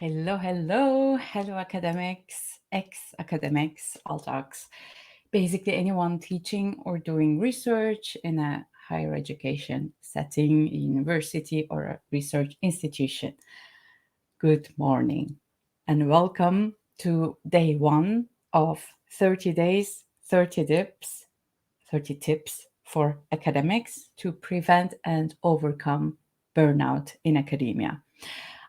Hello, academics, ex-academics, alt-arcs, basically anyone teaching or doing research in a higher education setting, a university, or a research institution. Good morning, and welcome to day one of 30 days, 30 tips for academics to prevent and overcome burnout in academia.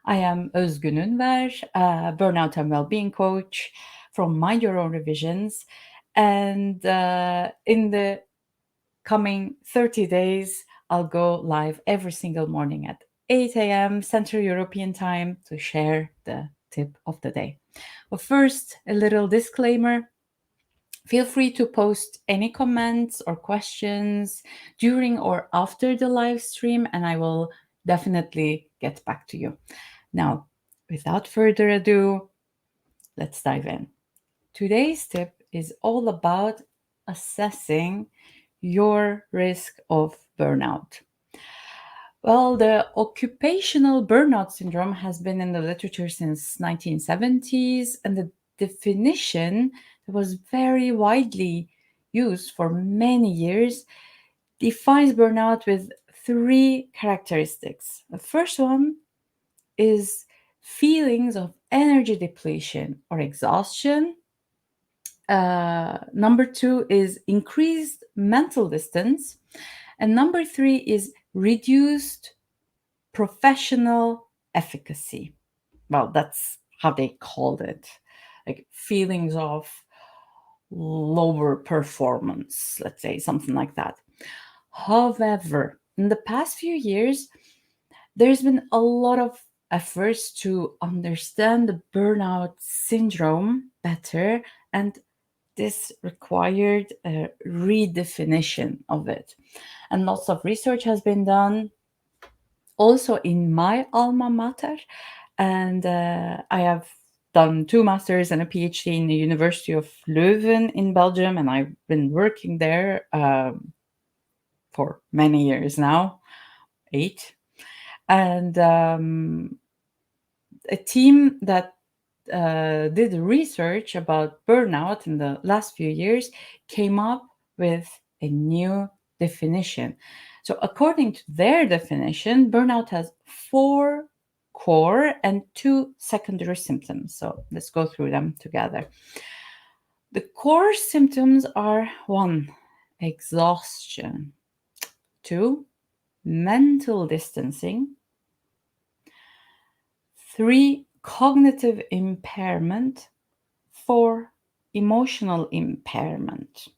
I am Özgün Ünver, a burnout and well-being coach from Mind Your Own Revisions. And in the coming 30 days, I'll go live every single morning at 8 a.m. Central European Time to share the tip of the day. But first, a little disclaimer. Feel free to post any comments or questions during or after the live stream, and I will definitely get back to you. Now, without further ado, let's dive in. Today's tip is all about assessing your risk of burnout. Well, the occupational burnout syndrome has been in the literature since 1970s, and the definition that was very widely used for many years defines burnout with three characteristics. The first one is feelings of energy depletion or exhaustion. Number two is increased mental distance. And number three is reduced professional efficacy. Well, that's how they called it, like feelings of lower performance, let's say, something like that. However, in the past few years, there's been a lot of efforts to understand the burnout syndrome better, and this required a redefinition of it. And lots of research has been done also in my alma mater. And I have done 2 masters and a PhD in the University of Leuven in Belgium, and I've been working there for many years now, 8. And a team that did research about burnout in the last few years came up with a new definition. So, according to their definition, burnout has 4 core and 2 secondary symptoms. So, let's go through them together. The core symptoms are 1, exhaustion, 2, mental distancing, 3, cognitive impairment, 4, emotional impairment.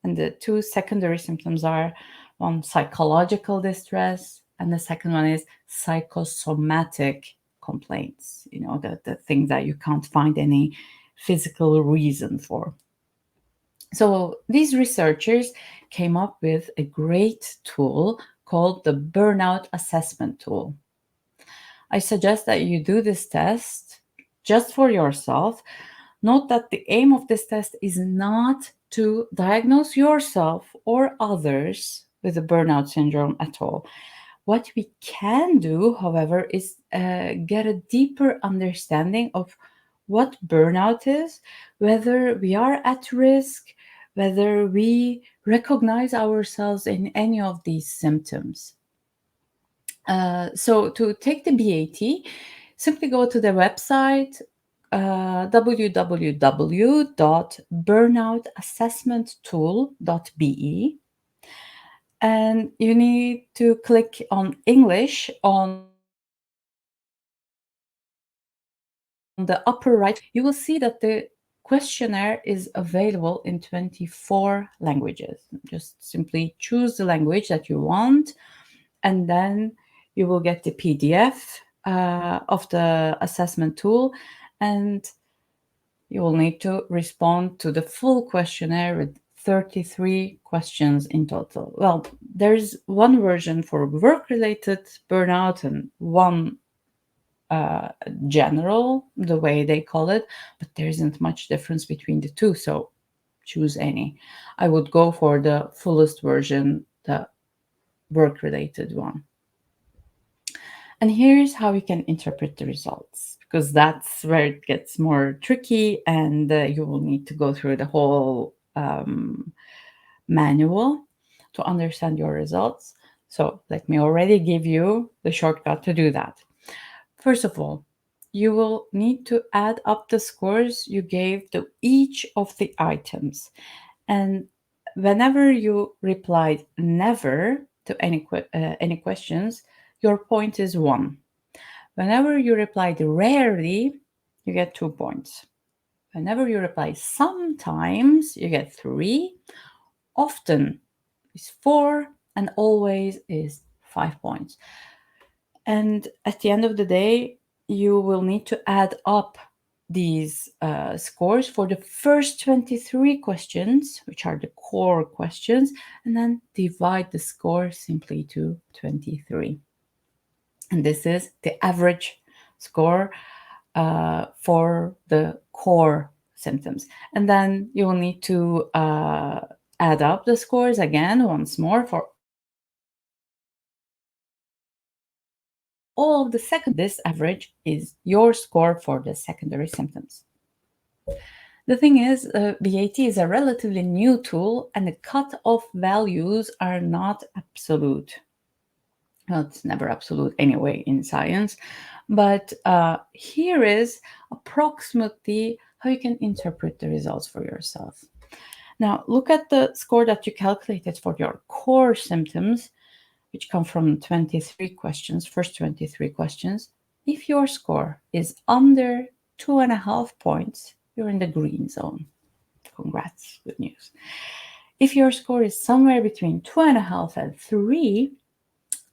And the 2 secondary symptoms are 1, psychological distress, and the second one is psychosomatic complaints, the thing that you can't find any physical reason for. So these researchers came up with a great tool called the Burnout Assessment Tool. I suggest that you do this test just for yourself. Note that the aim of this test is not to diagnose yourself or others with the burnout syndrome at all. What we can do, however, is get a deeper understanding of what burnout is, whether we are at risk, whether we recognize ourselves in any of these symptoms. So to take the BAT, simply go to the website www.burnoutassessmenttool.be, and you need to click on English on the upper right. You will see that the questionnaire is available in 24 languages. Just simply choose the language that you want, and then you will get the PDF of the assessment tool, and you will need to respond to the full questionnaire with 33 questions in total. Well, there's one version for work-related burnout and one general, the way they call it, but there isn't much difference between the two, so choose any. I would go for the fullest version, the work-related one. And here's how we can interpret the results, because that's where it gets more tricky, and you will need to go through the whole manual to understand your results. So let me already give you the shortcut to do that. First of all, you will need to add up the scores you gave to each of the items. And whenever you replied never to any questions, your point is 1. Whenever you replied rarely, you get 2 points. Whenever you reply sometimes, you get 3. Often is 4, and always is 5 points. And at the end of the day, you will need to add up these scores for the first 23 questions, which are the core questions, and then divide the score simply to 23. And this is the average score for the core symptoms. And then you will need to add up the scores again once more for all of the second. This average is your score for the secondary symptoms. The thing is, BAT is a relatively new tool, and the cutoff values are not absolute. Well, it's never absolute anyway in science, but here is approximately how you can interpret the results for yourself. Now, look at the score that you calculated for your core symptoms, which come from 23 questions, first 23 questions. If your score is under 2.5 points, you're in the green zone. Congrats, good news. If your score is somewhere between 2.5 and 3,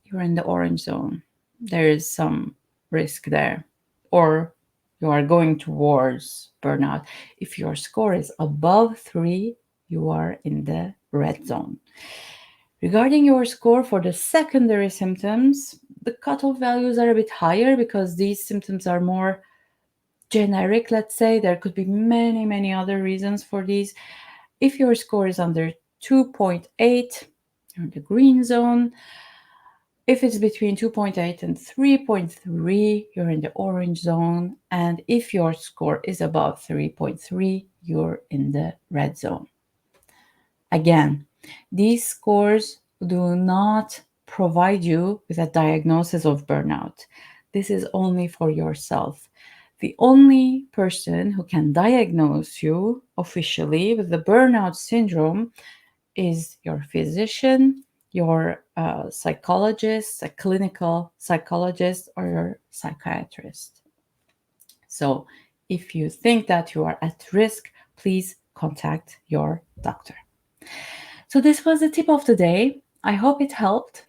you're in the orange zone. There is some risk there, or you are going towards burnout. If your score is above 3, you are in the red zone. Regarding your score for the secondary symptoms, the cutoff values are a bit higher because these symptoms are more generic, let's say. There could be many, many other reasons for these. If your score is under 2.8, you're in the green zone. If it's between 2.8 and 3.3, you're in the orange zone. And if your score is above 3.3, you're in the red zone. Again, these scores do not provide you with a diagnosis of burnout. This is only for yourself. The only person who can diagnose you officially with the burnout syndrome is your physician, your psychologist, a clinical psychologist, or your psychiatrist. So if you think that you are at risk, please contact your doctor. So this was the tip of the day. I hope it helped.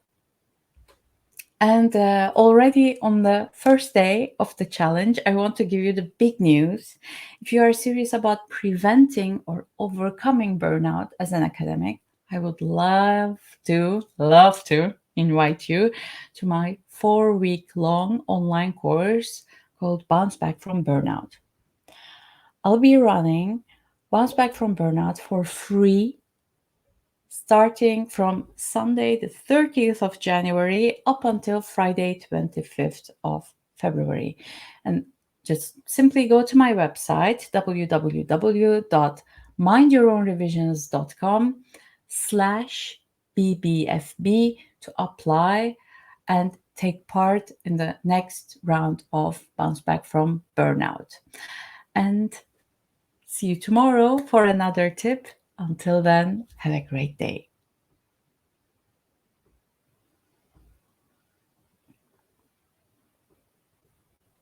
And already on the first day of the challenge, I want to give you the big news. If you are serious about preventing or overcoming burnout as an academic, I would love to invite you to my 4-week-long online course called Bounce Back from Burnout. I'll be running Bounce Back from Burnout for free starting from Sunday, the 30th of January, up until Friday, 25th of February. And just simply go to my website, www.mindyourownrevisions.com/BBFB to apply and take part in the next round of Bounce Back from Burnout. And see you tomorrow for another tip. Until then, have a great day.